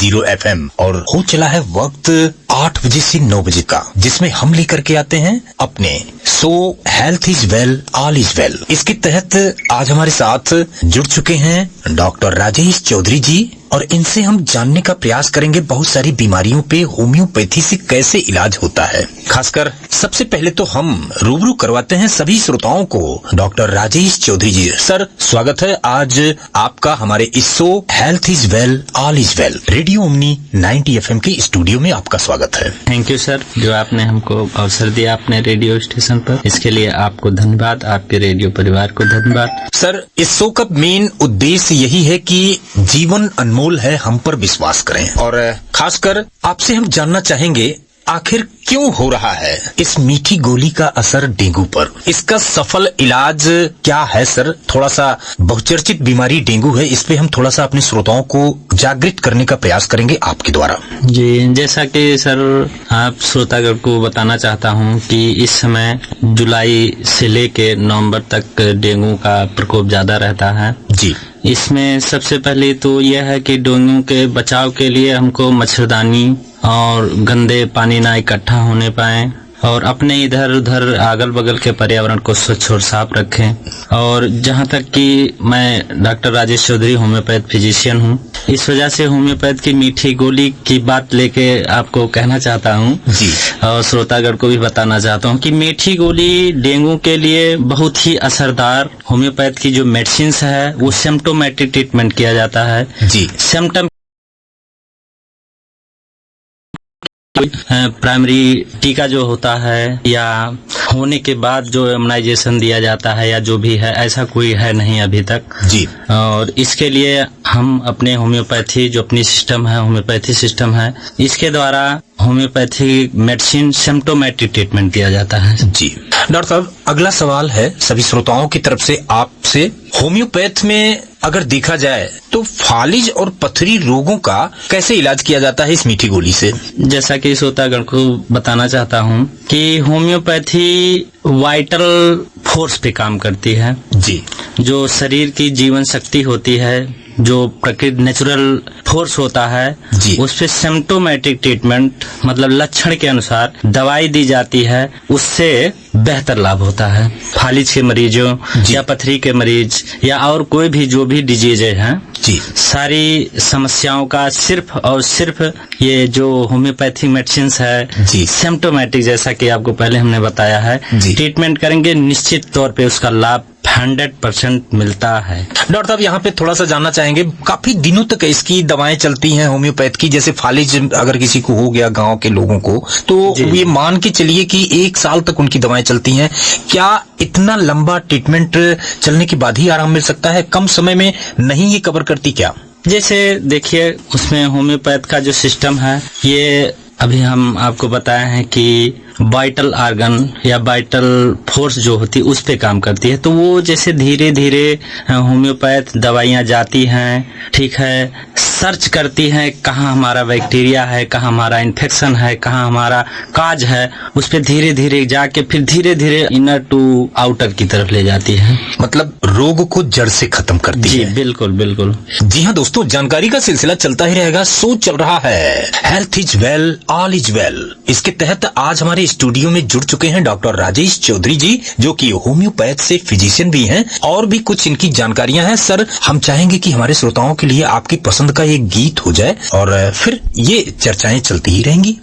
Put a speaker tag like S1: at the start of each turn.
S1: 101.0 FM और हो चला है वक्त 8 बजे से 9 बजे का, जिसमें हम लेकर के आते हैं अपने सो health is well all is well. इसके तहत आज हमारे साथ जुड़ चुके हैं डॉक्टर राजेश चौधरी जी और इनसे हम जानने का प्रयास करेंगे बहुत सारी बीमारियों पे होम्योपैथी से कैसे इलाज होता है। खासकर सबसे पहले तो हम रूबरू करवाते हैं सभी श्रोताओं को डॉक्टर राजेश चौधरी जी। सर, स्वागत है आज आपका हमारे इस show health is well all is well radio omni 90 FM के स्टूडियो में आपका स्वागत है।
S2: थैंक यू सर, जो आपने हमको अवसर दिया अपने रेडियो स्टेशन पर, इसके लिए आपको धन्यवाद, आपके रेडियो परिवार को धन्यवाद।
S1: सर, इस शो का मेन उद्देश्य यही है कि जीवन अनमोल है, हम पर विश्वास करें। और खासकर आपसे हम जानना चाहेंगे आखिर क्यों हो रहा है इस मीठी गोली का असर डेंगू पर, इसका सफल इलाज क्या है। सर, थोड़ा सा बहुचर्चित बीमारी डेंगू है, इस पे हम थोड़ा सा अपने श्रोताओं को जागृत करने का प्रयास करेंगे आपके द्वारा।
S2: जी, जैसा कि सर आप श्रोतागण को बताना चाहता हूं कि इस समय जुलाई से लेके नवंबर तक डेंगू का प्रकोप ज्यादा रहता है।
S1: जी,
S2: इसमें सबसे पहले तो यह है कि डेंगू के बचाव के लिए हमको मच्छरदानी और गंदे पानी ना इकट्ठा होने पाए और अपने इधर उधर अगल बगल के पर्यावरण को स्वच्छ और साफ रखें। और जहां तक कि मैं doctor Rajesh Chaudhary homeopath physician हूं, इस वजह से होम्योपैथ की मीठी गोली की बात लेके आपको कहना चाहता हूं
S1: जी,
S2: और श्रोतागण को भी बताना चाहता हूं कि मीठी गोली डेंगू के लिए बहुत ही असरदार होम्योपैथ की जो मेडिसिन है वो सिम्टोमेटिक ट्रीटमेंट किया जाता है।
S1: जी,
S2: सिम्टम प्राइमरी टीका जो होता है या होने के बाद जो इम्यूनाइजेशन दिया जाता है या जो भी है, ऐसा कोई है नहीं अभी तक।
S1: जी,
S2: और इसके लिए हम अपने होम्योपैथी जो अपनी सिस्टम है, होम्योपैथी सिस्टम है, इसके द्वारा होम्योपैथी मेडिसिन सिम्टोमेटिक ट्रीटमेंट किया जाता है।
S1: जी डॉक्टर साहब, अगला सवाल है सभी श्रोताओं की तरफ से आपसे। होम्योपैथ में अगर देखा जाए तो फालिज और पथरी रोगों का कैसे इलाज किया जाता है इस मीठी गोली से।
S2: जैसा कि श्रोतागण को बताना चाहता हूं कि होम्योपैथी वाइटल फोर्स पे काम करती है।
S1: जी,
S2: जो शरीर की जीवन शक्ति होती है, जो प्रकृति नेचुरल फोर्स होता है, उस पे सिम्टोमेटिक ट्रीटमेंट मतलब लक्षण के अनुसार दवाई दी जाती है, उससे बेहतर लाभ होता है। फालिज के मरीजों या पथरी के मरीज या और कोई भी जो भी डिजीज है, सारी समस्याओं का सिर्फ और सिर्फ ये जो होम्योपैथिक मेडिसिन है सिम्टोमेटिक, जैसा कि आपको पहले हमने बताया है, ट्रीटमेंट करेंगे, निश्चित तौर पे उसका लाभ 100% मिलता है।
S1: डॉक्टर साहब, यहाँ पे थोड़ा सा जानना चाहेंगे, काफी दिनों तक इसकी दवाएं चलती हैं होम्योपैथ की, जैसे फालिज अगर किसी को हो गया गांव के लोगों को, तो ये मान के चलिए कि 1 साल तक उनकी दवाएं चलती हैं। क्या इतना लंबा ट्रीटमेंट चलने के बाद ही आराम मिल सकता है, कम समय में नहीं ये कवर करती क्या?
S2: जैसे देखिए, उसमें होम्योपैथ का जो सिस्टम है, ये अभी हम आपको बताए हैं कि वाइटल आर्गन या वाइटल फोर्स जो होती है उस पे काम करती है। तो वो जैसे धीरे धीरे होम्योपैथ दवाइयां जाती हैं, ठीक है, सर्च करती हैं कहाँ हमारा बैक्टीरिया है, कहाँ हमारा इन्फेक्शन है, कहाँ हमारा काज है, उस पे धीरे धीरे जाके फिर धीरे धीरे इनर टू आउटर की तरफ ले जाती है,
S1: मतलब रोग को जड़ से खत्म करती है।
S2: जी बिल्कुल बिल्कुल।
S1: जी हाँ दोस्तों, जानकारी का सिलसिला चलता ही रहेगा। शो चल रहा है health is well all is well. इसके तहत आज हमारे स्टूडियो में जुड़ चुके हैं डॉक्टर राजेश चौधरी जी, जो कि होम्योपैथ से फिजिशियन भी हैं और भी कुछ इनकी जानकारियां हैं। सर, हम चाहेंगे कि हमारे श्रोताओं के लिए आपकी पसंद का एक गीत हो जाए और फिर ये चर्चाएं चलती ही रहेंगी।